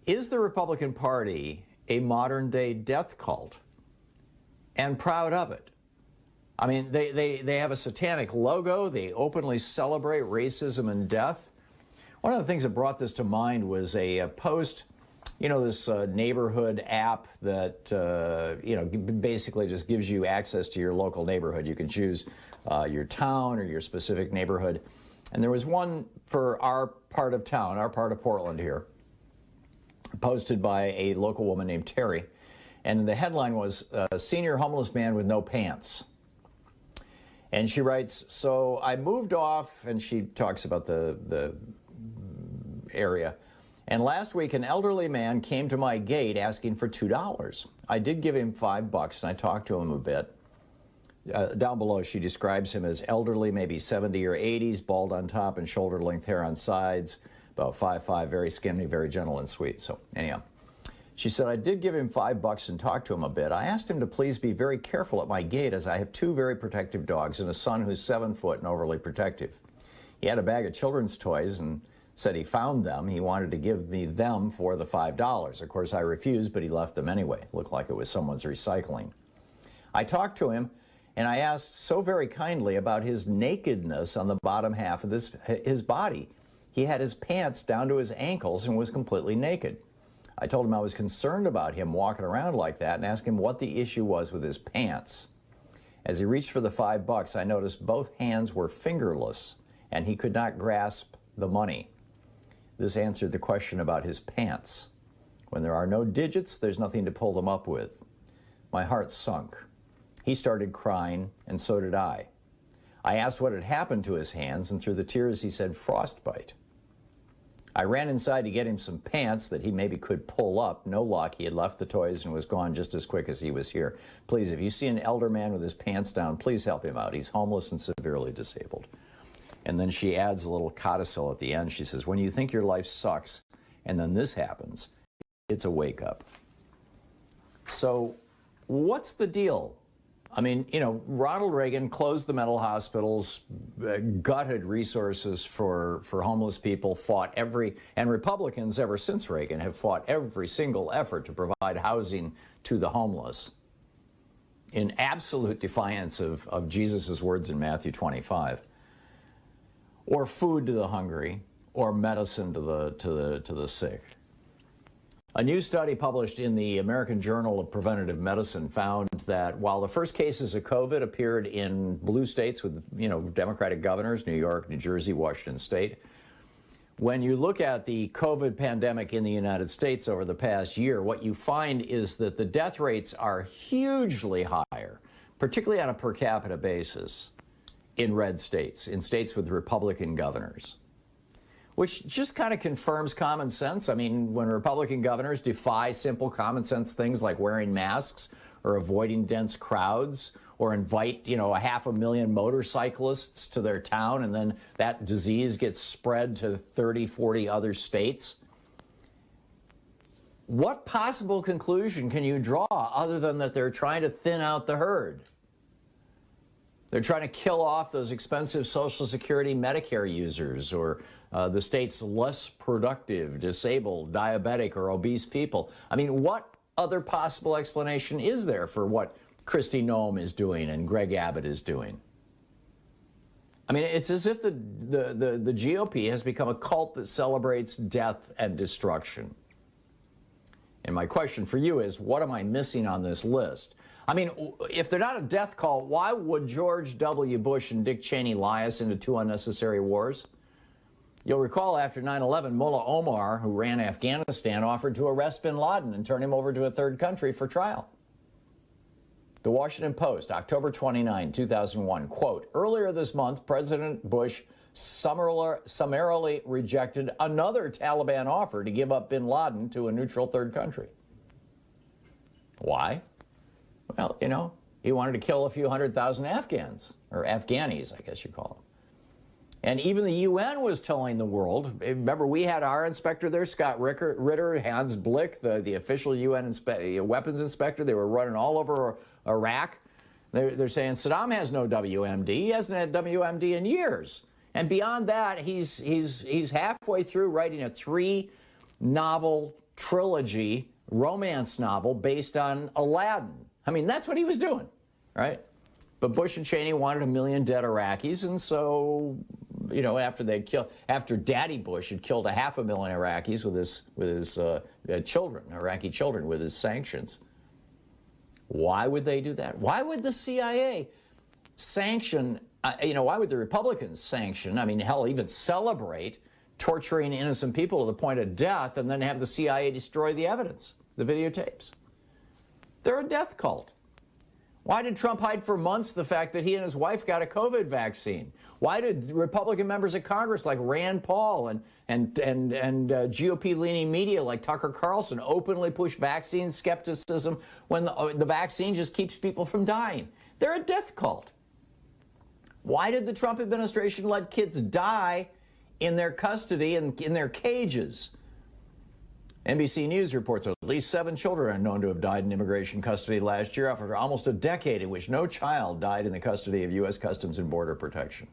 Is the Republican Party a modern-day death cult? And proud of it. I mean, they have a satanic logo. They openly celebrate racism and death. One of the things that brought this to mind was a post, you know, this neighborhood app that, you know, basically just gives you access to your local neighborhood. You can choose your town or your specific neighborhood. And there was one for our part of town, our part of Portland here, posted by a local woman named Terry. And the headline was, Senior Homeless Man with No Pants. And she writes, so I moved off, and she talks about the area. And last week, an elderly man came to my gate asking for $2. I did give him $5, and I talked to him a bit. Down below, she describes him as elderly, maybe 70 or 80s, bald on top and shoulder-length hair on sides, about 5'5", very skinny, very gentle and sweet. So anyhow, she said, I did give him $5 and talk to him a bit. I asked him to please be very careful at my gate as I have two very protective dogs and a son who's 7 foot and overly protective. He had a bag of children's toys and said he found them. He wanted to give me them for the $5. Of course, I refused, but he left them anyway. Looked like it was someone's recycling. I talked to him, and I asked so very kindly about his nakedness on the bottom half of his body. He had his pants down to his ankles and was completely naked. I told him I was concerned about him walking around like that and asked him what the issue was with his pants. As he reached for the $5, I noticed both hands were fingerless and he could not grasp the money. This answered the question about his pants. When there are no digits, there's nothing to pull them up with. My heart sunk. He started crying, and so did I. I asked what had happened to his hands, and through the tears he said frostbite. I ran inside to get him some pants that he maybe could pull up. No luck. He had left the toys and was gone just as quick as he was here. Please, if you see an elder man with his pants down, please help him out. He's homeless and severely disabled. And then she adds a little codicil at the end. She says, when you think your life sucks and then this happens, it's a wake up. So what's the deal? I mean, you know, Ronald Reagan closed the mental hospitals, gutted resources for homeless people, and Republicans ever since Reagan have fought every single effort to provide housing to the homeless in absolute defiance of Jesus' words in Matthew 25, or food to the hungry, or medicine to the sick. A new study published in the American Journal of Preventive Medicine found that while the first cases of COVID appeared in blue states with, you know, Democratic governors, New York, New Jersey, Washington State, when you look at the COVID pandemic in the United States over the past year, what you find is that the death rates are hugely higher, particularly on a per capita basis, in red states, in states with Republican governors. Which just kind of confirms common sense. I mean, when Republican governors defy simple common sense things like wearing masks or avoiding dense crowds or invite, you know, 500,000 motorcyclists to their town and then that disease gets spread to 30, 40 other states, what possible conclusion can you draw other than that they're trying to thin out the herd? They're trying to kill off those expensive Social Security Medicare users or the state's less productive, disabled, diabetic, or obese people. I mean, what other possible explanation is there for what Kristi Noem is doing and Greg Abbott is doing? I mean, it's as if the GOP has become a cult that celebrates death and destruction. And my question for you is, what am I missing on this list? I mean, if they're not a death cult, why would George W. Bush and Dick Cheney lie us into 2 unnecessary wars? You'll recall after 9/11, Mullah Omar, who ran Afghanistan, offered to arrest bin Laden and turn him over to a third country for trial. The Washington Post, October 29, 2001, quote, earlier this month, President Bush summarily rejected another Taliban offer to give up bin Laden to a neutral third country. Why? Well, you know, he wanted to kill a few 100,000 Afghans, or Afghanis, I guess you call them. And even the UN was telling the world, remember we had our inspector there, Scott Ritter, Hans Blick, the official UN weapons inspector. They were running all over Iraq. They're saying Saddam has no WMD. He hasn't had WMD in years. And beyond that, he's halfway through writing a 3-novel trilogy, romance novel based on Aladdin. I mean, that's what he was doing, right? But Bush and Cheney wanted 1 million dead Iraqis, and so, you know, after Daddy Bush had killed 500,000 Iraqis with his children, Iraqi children, with his sanctions. Why would they do that? Why would the CIA sanction? Why would the Republicans sanction? I mean, hell, even celebrate torturing innocent people to the point of death, and then have the CIA destroy the evidence, the videotapes. They're a death cult. Why did Trump hide for months the fact that he and his wife got a COVID vaccine? Why did Republican members of Congress like Rand Paul and GOP-leaning media like Tucker Carlson openly push vaccine skepticism when the vaccine just keeps people from dying? They're a death cult. Why did the Trump administration let kids die in their custody and in their cages? NBC News reports at least 7 children are known to have died in immigration custody last year after almost a decade in which no child died in the custody of U.S. Customs and Border Protection.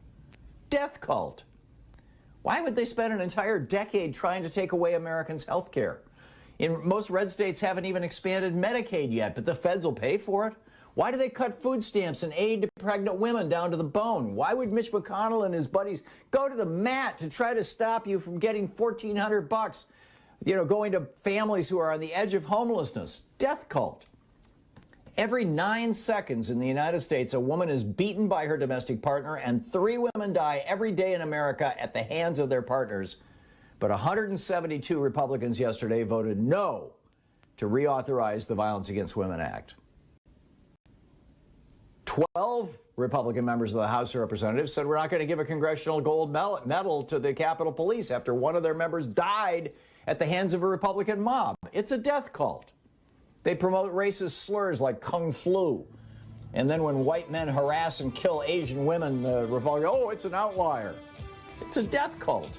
Death cult. Why would they spend an entire decade trying to take away Americans' health care? Most red states haven't even expanded Medicaid yet, but the feds will pay for it. Why do they cut food stamps and aid to pregnant women down to the bone? Why would Mitch McConnell and his buddies go to the mat to try to stop you from getting $1,400, going to families who are on the edge of homelessness? Death cult. Every 9 seconds in the United States, a woman is beaten by her domestic partner, and 3 women die every day in America at the hands of their partners. But 172 Republicans yesterday voted no to reauthorize the Violence Against Women Act. 12 Republican members of the House of Representatives said we're not going to give a congressional gold medal to the Capitol Police after one of their members died at the hands of a Republican mob. It's a death cult. They promote racist slurs like Kung Flu. And then when white men harass and kill Asian women, the Republicans, oh, it's an outlier. It's a death cult.